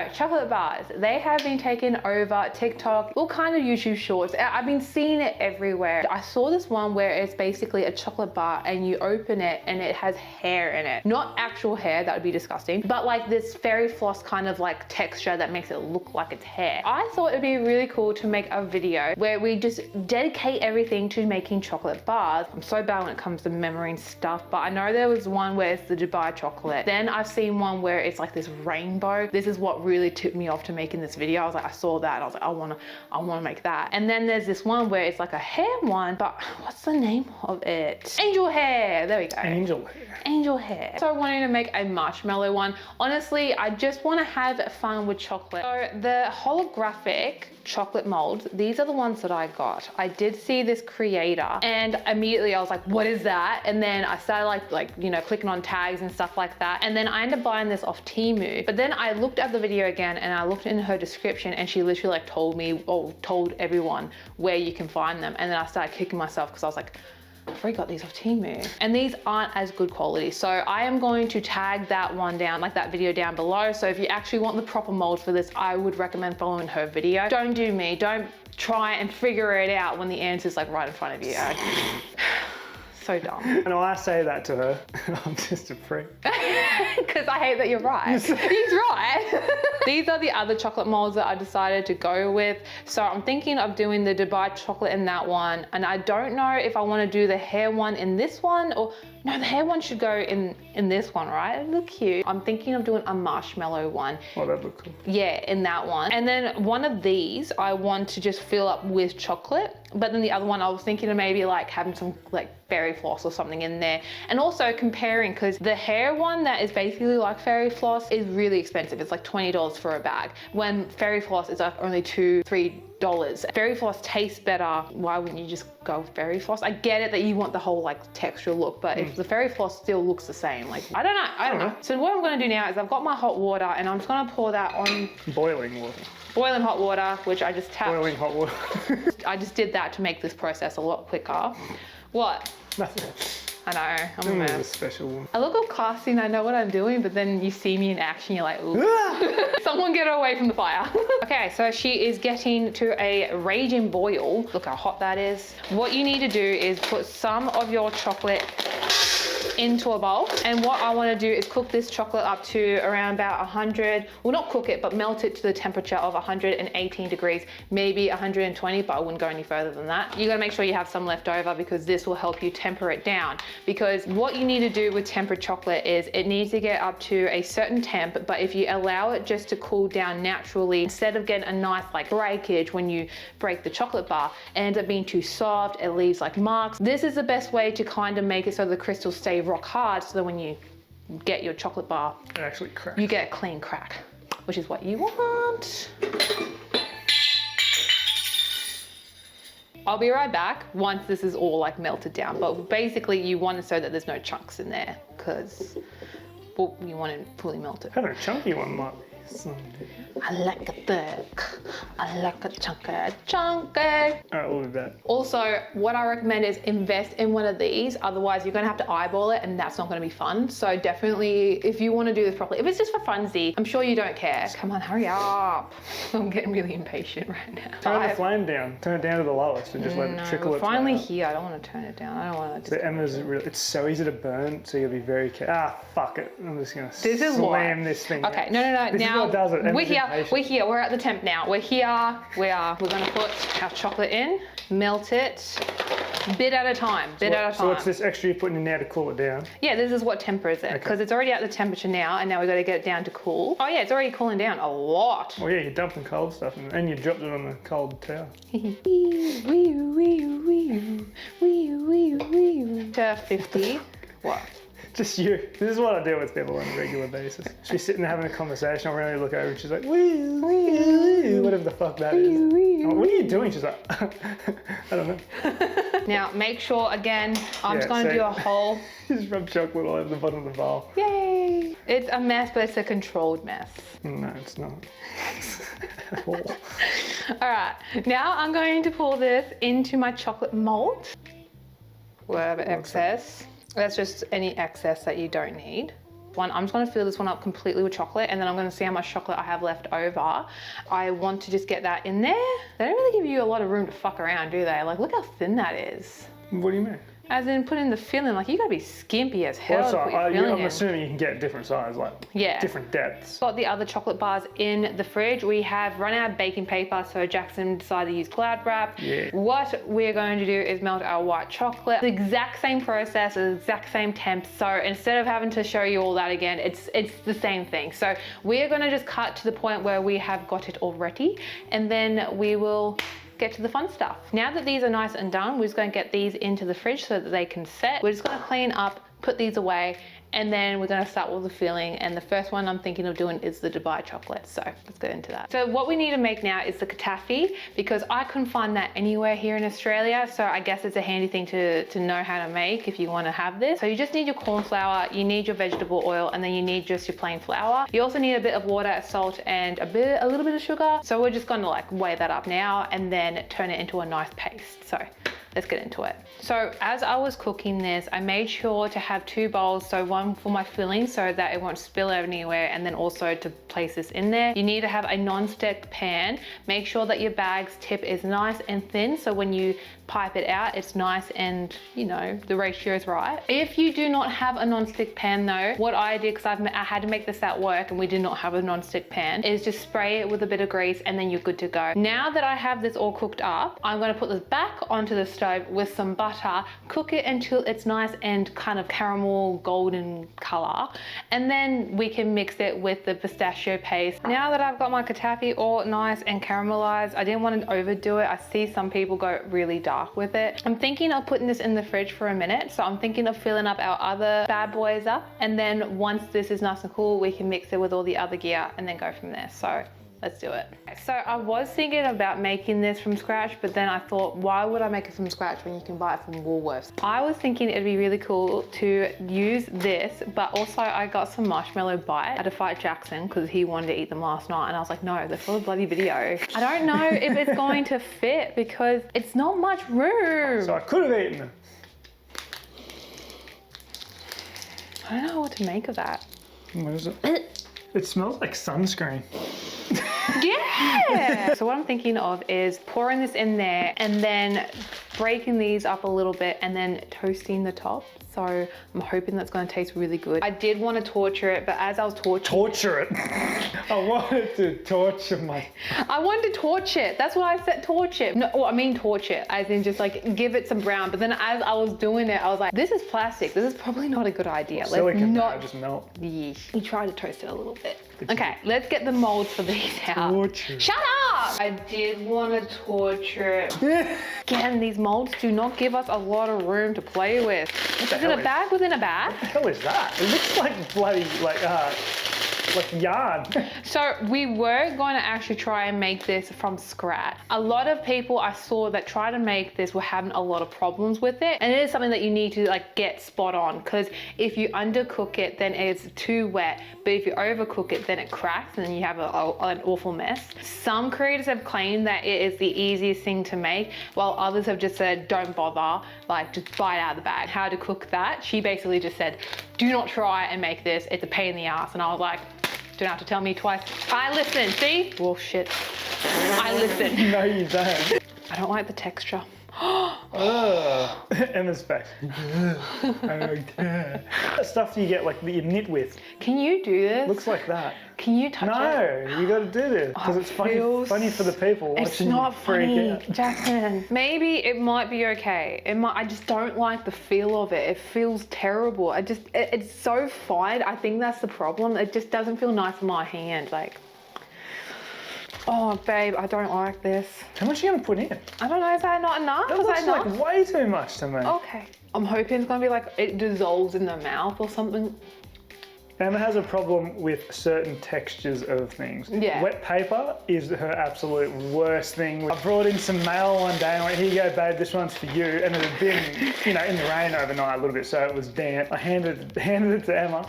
So chocolate bars, they have been taken over TikTok, all kind of YouTube shorts. I've been seeing it everywhere. I saw this one where it's basically a chocolate bar and you open it and it has hair in it. Not actual hair, that would be disgusting, but like this fairy floss kind of like texture that makes it look like it's hair. I thought it'd be really cool to make a video where we just dedicate everything to making chocolate bars. I'm so bad when it comes to memorying stuff, but I know there was one where it's the Dubai chocolate. Then I've seen one where it's like this rainbow. This is what really tipped me off to making this video. I was like, I saw that, I was like, I wanna make that. And then there's this one where it's like a hair one, but what's the name of it? Angel hair, there we go. Angel hair. Angel hair. So I wanted to make a marshmallow one. Honestly, I just want to have fun with chocolate. So the holographic chocolate molds, these are the ones that I got. I did see this creator and immediately I was like, what is that? And then I started like you know, clicking on tags and stuff like that. And then I ended up buying this off Temu. But then I looked at the video again and I looked in her description and she literally like told me, or told everyone where you can find them. And then I started kicking myself because I was like, I've already got these off Temu. And these aren't as good quality. So I am going to tag that one down, like that video down below. So if you actually want the proper mold for this, I would recommend following her video. Don't do me, don't try and figure it out when the answer's like right in front of you. So dumb. And I say that to her, I'm just a freak. Because I hate that you're right. He's right. These are the other chocolate molds that I decided to go with. So I'm thinking of doing the Dubai chocolate in that one. And I don't know if I want to do the hair one in this one, or no, the hair one should go in this one, right? It look cute. I'm thinking of doing a marshmallow one. Oh, that'd look cool. Yeah, in that one. And then one of these, I want to just fill up with chocolate. But then the other one, I was thinking of maybe like having some like fairy floss or something in there. And also comparing, because the hair one that is basically like fairy floss is really expensive. It's like $20 for a bag. When fairy floss is like only $2, $3. Fairy floss tastes better. Why wouldn't you just go with fairy floss? I get it that you want the whole like texture look, but if the fairy floss still looks the same, like, I don't know. So what I'm gonna do now is I've got my hot water and I'm just gonna pour that on. Boiling water. Boiling hot water, which I just tapped. Boiling hot water. I just did that to make this process a lot quicker. What? Nothing. I know, I'm a mess. A special one. I look all classy and I know what I'm doing, but then you see me in action, you're like, ooh. Someone get her away from the fire. Okay, so she is getting to a raging boil. Look how hot that is. What you need to do is put some of your chocolate into a bowl. And what I want to do is cook this chocolate up to around about 100, well not cook it, but melt it to the temperature of 118 degrees, maybe 120, but I wouldn't go any further than that. You got to make sure you have some left over because this will help you temper it down. Because what you need to do with tempered chocolate is it needs to get up to a certain temp, but if you allow it just to cool down naturally, instead of getting a nice like breakage when you break the chocolate bar, it ends up being too soft, it leaves like marks. This is the best way to kind of make it so the crystals stay rock hard, so that when you get your chocolate bar, it actually cracks. You get a clean crack, which is what you want. I'll be right back once this is all like melted down, but basically you want it so that there's no chunks in there because well, you want it fully melted. Having a chunky one might be something. I like it thick. I like it chunky. Chunky. All right, we'll be back. Also, what I recommend is invest in one of these. Otherwise, you're going to have to eyeball it and that's not going to be fun. So definitely, if you want to do this properly, if it's just for funsy, I'm sure you don't care. Come on, hurry up. I'm getting really impatient right now. Turn the flame down. Turn it down to the lowest and just let it trickle. We're finally here. I don't want to turn it down. I don't want to. So Emma's really, it's so easy to burn, so you'll be very careful. Ah, fuck it. I'm just going to slam this thing. Okay, out. no. This now, is what does it. We're here. We're at the temp now. We're here. We're going to put our chocolate in, melt it, bit at a time, So what's this extra you're putting in there to cool it down? Yeah, this is what temper is it, because it's already at the temperature now, and now we've got to get it down to cool. Oh yeah, it's already cooling down a lot. Well, yeah, you're dumping cold stuff in it, and you dropped it on the cold towel. To 50. What? Just you. This is what I do with people on a regular basis. She's sitting there having a conversation, I'll really look over and she's like, wee, wee, wee, whatever the fuck that is. Like, what are you doing? She's like, I don't know. Now, make sure, again, I'm just going to do a whole... Just rub chocolate all over the bottom of the bowl. Yay! It's a mess, but it's a controlled mess. No, it's not. At all. All right, now I'm going to pour this into my chocolate mold. Whatever excess. That's just any excess that you don't need. I'm just gonna fill this one up completely with chocolate, and then I'm gonna see how much chocolate I have left over. I want to just get that in there. They don't really give you a lot of room to fuck around, do they? Like, look how thin that is. What do you mean? As in put in the filling, like you gotta be skimpy as hell Well, to put your filling I'm in. assuming you can get different size, like different depths. Got the other chocolate bars in the fridge. We have run out of baking paper, so Jackson decided to use cloud wrap. Yeah. What we're going to do is melt our white chocolate. The exact same process, the exact same temp. So instead of having to show you all that again, it's the same thing. So we're gonna just cut to the point where we have got it all ready, and then we will get to the fun stuff. Now that these are nice and done, we're just going to get these into the fridge so that they can set. We're just going to clean up, put these away, and then we're going to start with the filling. And the first one I'm thinking of doing is the Dubai chocolate. So let's get into that. So what we need to make now is the katafi, because I couldn't find that anywhere here in Australia. So I guess it's a handy thing to know how to make if you want to have this. So you just need your corn flour, you need your vegetable oil, and then you need just your plain flour. You also need a bit of water, salt, and a little bit of sugar. So we're just going to like weigh that up now and then turn it into a nice paste. So let's get into it. So as I was cooking this, I made sure to have 2 bowls. So one for my filling so that it won't spill anywhere, and then also to place this in there. You need to have a non-stick pan. Make sure that your bag's tip is nice and thin, so when you pipe it out, it's nice and, you know, the ratio is right. If you do not have a non-stick pan though, what I did, because I had to make this at work and we did not have a non-stick pan, is just spray it with a bit of grease and then you're good to go. Now that I have this all cooked up, I'm gonna put this back onto the stove with some butter, cook it until it's nice and kind of caramel golden color, and then we can mix it with the pistachio paste. Now that I've got my katafi all nice and caramelized, I didn't want to overdo it. I see some people go really dark with it. I'm thinking of putting this in the fridge for a minute, so I'm thinking of filling up our other bad boys up, and then once this is nice and cool, we can mix it with all the other gear and then go from there. So let's do it. So I was thinking about making this from scratch, but then I thought, why would I make it from scratch when you can buy it from Woolworths? I was thinking it'd be really cool to use this, but also I got some marshmallow bites. I had to fight Jackson because he wanted to eat them last night, and I was like, no, they're for the bloody video. I don't know if it's going to fit because it's not much room. So I could have eaten them. I don't know what to make of that. What is it? It smells like sunscreen. Yeah! So what I'm thinking of is pouring this in there and then breaking these up a little bit and then toasting the top. So I'm hoping that's going to taste really good. I did want to torture it, but as I was torture it. I wanted to torture I wanted to torch it. That's why I said torch it. No, well, I mean torch it, as in just like give it some brown. But then as I was doing it, I was like, this is plastic. This is probably not a good idea. Silicon not just melt. Yeah. We tried to toast it a little bit. Okay, let's get the molds for these out. Torture. Shut up! I did want to torture it. Again, these molds do not give us a lot of room to play with. Is it a bag within a bag? What the hell is that? It looks like bloody, like yarn. So we were going to actually try and make this from scratch. A lot of people I saw that try to make this were having a lot of problems with it. And it is something that you need to like get spot on, because if you undercook it, then it's too wet. But if you overcook it, then it cracks and then you have an awful mess. Some creators have claimed that it is the easiest thing to make, while others have just said, don't bother, like just buy it out of the bag. How to cook that? She basically just said, do not try and make this. It's a pain in the ass. And I was like, don't have to tell me twice. I listen, see? Well, shit. I listen. No, you don't. I don't like the texture. Emma's face. That stuff you get like that you knit with. Can you do this? Looks like that. Can you touch it? No, you got to do this because it's funny for the people watching. It's not funny, out. Jackson. Maybe it might be okay. I just don't like the feel of it. It feels terrible. It's so fine. I think that's the problem. It just doesn't feel nice in my hand. Like, oh, babe, I don't like this. How much are you gonna put in? I don't know. Is that not enough? That looks like way too much to me. Okay. I'm hoping it's gonna be like it dissolves in the mouth or something. Emma has a problem with certain textures of things. Yeah. Wet paper is her absolute worst thing. I brought in some mail one day and went, here you go, babe, this one's for you. And it had been, in the rain overnight a little bit, so it was damp. I handed it to Emma.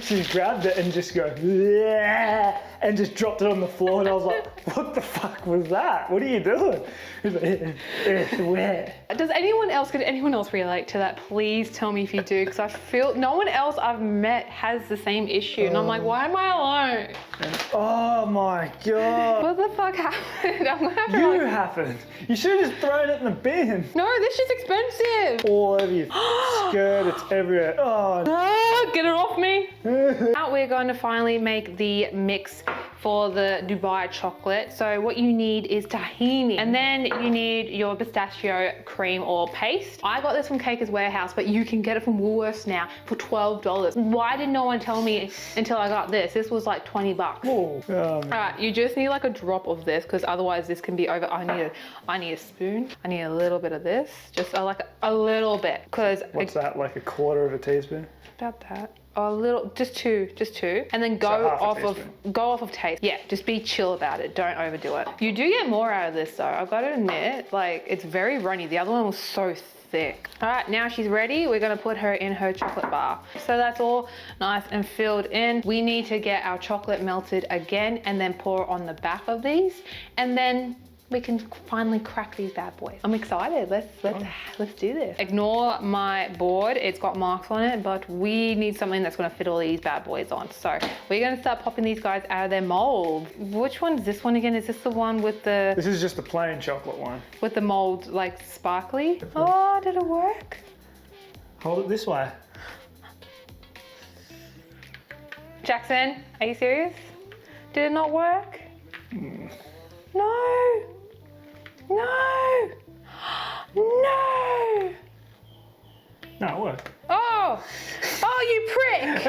She grabbed it and just go, "Yeah," and just dropped it on the floor. And I was like, what the fuck was that? What are you doing? He's like, where? Could anyone else relate to that? Please tell me if you do, because I feel no one else I've met has the same issue. And I'm like, why am I alone? Oh my God. What the fuck happened? I'm gonna have to You happened. You should have just thrown it in the bin. No, this shit's expensive. All over your skirt, it's everywhere. Oh, Ah, get it off me. Now we're going to finally make the mix for the Dubai chocolate. So what you need is tahini, and then you need your pistachio cream or paste. I got this from Caker's Warehouse, but you can get it from Woolworths now for $12. Why did no one tell me until I got this? This was like 20 bucks. oh, All right, you just need like a drop of this, because otherwise this can be over. I need a spoon. I need a little bit of this, just like a little bit, because what's that, like a quarter of a teaspoon? about that. A little, just two, and then go off of taste. Yeah, just be chill about it. Don't overdo it. You do get more out of this though. I've got to admit, like it's very runny. The other one was so thick. All right, now she's ready. We're gonna put her in her chocolate bar. So that's all nice and filled in. We need to get our chocolate melted again, and then pour on the back of these, and then we can finally crack these bad boys. I'm excited. Let's do this. Ignore my board. It's got marks on it, but we need something that's gonna fit all these bad boys on. So we're gonna start popping these guys out of their mold. Which one is this one again? Is this the one with the... This is just the plain chocolate one. With the mold like sparkly? Oh, did it work? Hold it this way. Jackson, are you serious? Did it not work? No. No! No! No, it worked. Oh! Oh, you prick!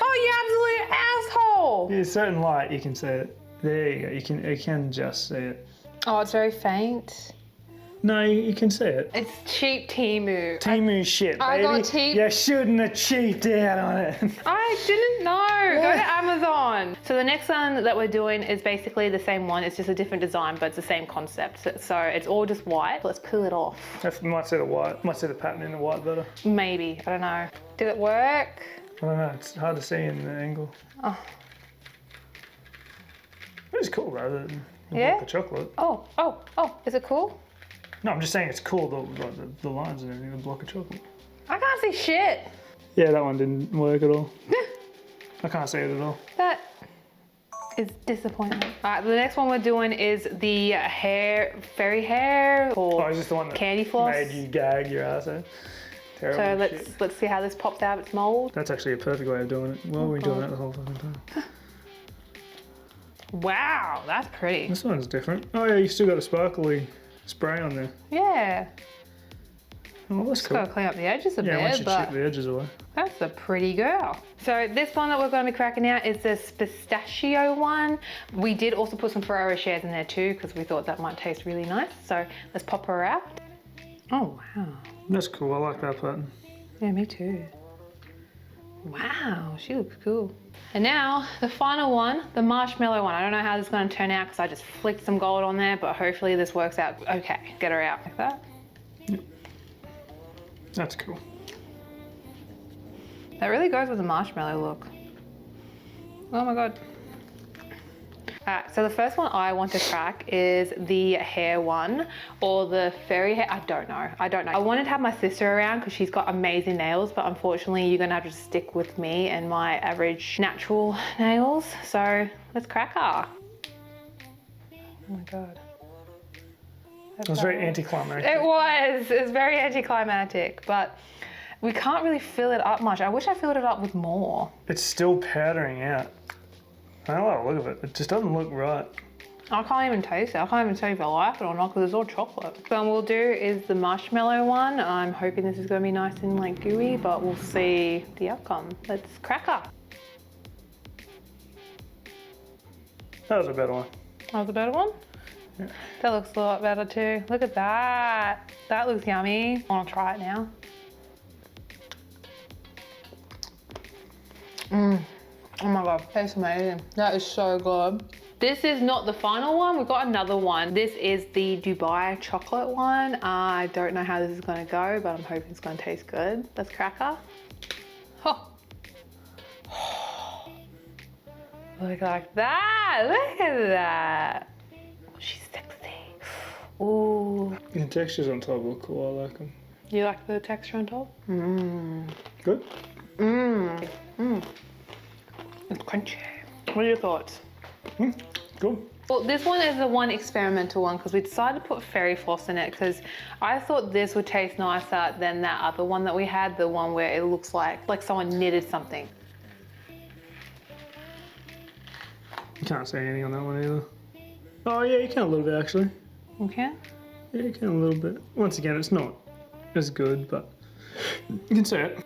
Oh, you absolute asshole! There's a certain light, you can see it. There you go, you can just see it. Oh, it's very faint. No, you can see it. It's cheap Temu. Temu shit, baby. I got cheap. You shouldn't have cheaped out on it. I didn't know. Go to Amazon. So the next one that we're doing is basically the same one. It's just a different design, but it's the same concept. So it's all just white. Let's peel it off. You might see the white. Might see the pattern in the white better. Maybe. I don't know. Did it work? I don't know. It's hard to see in the angle. Oh. It's cool though. Yeah? The chocolate. Oh. Is it cool? No, I'm just saying it's cool, the lines and everything, the block of chocolate. I can't see shit. Yeah, that one didn't work at all. I can't see it at all. That is disappointing. All right, the next one we're doing is the fairy hair, or is this the one that candy floss? made you gag your ass out? Terrible So let's see how this pops out of its mold. That's actually a perfect way of doing it. Why were we doing that the whole fucking time? Wow, that's pretty. This one's different. Oh yeah, you still got a sparkly spray on there. Yeah. Oh, that's Just cool. gotta clean up the edges a Yeah, once bit, you but chip the edges away. that's a pretty girl. So this one that we're going to be cracking out is this pistachio one. We did also put some Ferrero Rochers in there too, because we thought that might taste really nice. So let's pop her out. Oh wow. That's cool. I like that pattern. Yeah, me too. Wow, she looks cool. And now the final one, the marshmallow one. I don't know how this is going to turn out because I just flicked some gold on there, but hopefully this works out okay. Get her out like that. Yep. That's cool. That really goes with the marshmallow look. Oh my God. Alright, so the first one I want to crack is the hair one, or the fairy hair. I don't know. I wanted to have my sister around because she's got amazing nails, but unfortunately you're gonna have to stick with me and my average natural nails. So let's crack her. Oh my God. It was very anticlimactic. It was very anticlimactic, but we can't really fill it up much. I wish I filled it up with more. It's still powdering out. I don't like the look of it. It just doesn't look right. I can't even taste it. I can't even tell you if I like it or not because it's all chocolate. So what we'll do is the marshmallow one. I'm hoping this is going to be nice and like gooey, but we'll see the outcome. Let's crack her. That was a better one. That was a better one? Yeah. That looks a lot better too. Look at that. That looks yummy. I want to try it now. Oh my God, tastes amazing. That is so good. This is not the final one. We've got another one. This is the Dubai chocolate one. I don't know how this is going to go, but I'm hoping it's going to taste good. Let's crack her. Oh. Look like that. Look at that. Oh, she's sexy. Ooh. The textures on top look cool. I like them. You like the texture on top? Mmm. Good. Mmm. Mmm. It's crunchy. What are your thoughts? Cool. Well, this one is the one experimental one because we decided to put fairy floss in it because I thought this would taste nicer than that other one that we had, the one where it looks like someone knitted something. You can't see anything on that one either. Oh yeah, you can a little bit actually. Okay. Yeah, you can a little bit. Once again, it's not as good, but you can see it.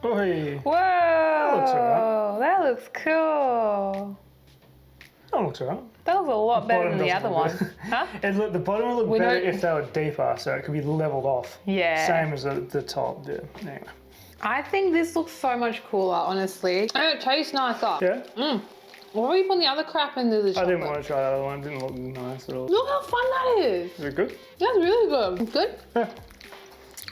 Oh hey. Whoa! That looks alright. That looks cool. That looks alright. That was a lot better than the other one. Huh? The bottom would look We better know- if they were deeper, so it could be leveled off. Yeah. Same as the top. Yeah. Anyway. I think this looks so much cooler, honestly. And it tastes nicer. Yeah. Mmm. Why are you putting the other crap into the I chocolate? didn't want to try the other one. It didn't look nice at all. Look how fun that is. Is it good? That's really good. Good? Yeah.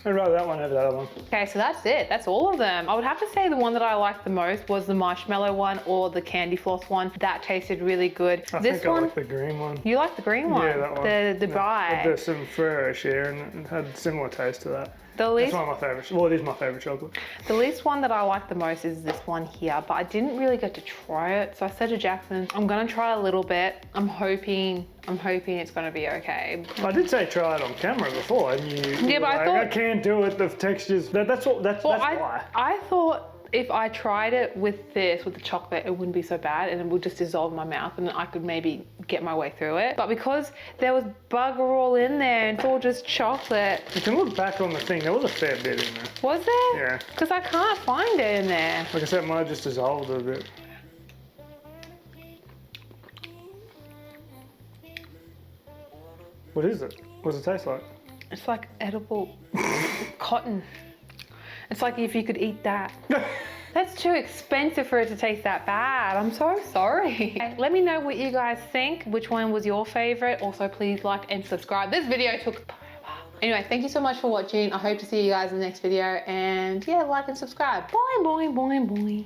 I'd rather that one over the other one. Okay, so that's it. That's all of them. I would have to say the one that I liked the most was the marshmallow one or the candy floss one. That tasted really good. I This think one, I like the green one. you like the green one? Yeah, that one. The Dubai. There's some Ferrero Rocher and it had similar taste to that. The That's least, one of my favourites. Well, it is my favourite chocolate. the least one that I like the most is this one here, but I didn't really get to try it. So I said to Jackson, I'm gonna try a little bit. I'm hoping it's gonna be okay. I did say try it on camera before, and you. Yeah, were but I like, thought- I can't do it. The textures. That's why. I thought if I tried it with this, with the chocolate, it wouldn't be so bad and it would just dissolve in my mouth and I could maybe get my way through it. But because there was bugger all in there and it's all just chocolate. You can look back on the thing. There was a fair bit in there. Was there? Yeah. Because I can't find it in there. Like I said, mine just dissolved a bit. What is it? What does it taste like? It's like edible cotton. It's like if you could eat that. That's too expensive for it to taste that bad. I'm so sorry. Let me know what you guys think. Which one was your favorite? Also, please like and subscribe. This video took forever. Anyway, thank you so much for watching. I hope to see you guys in the next video. And yeah, like and subscribe. Boing, boing, boing, boing.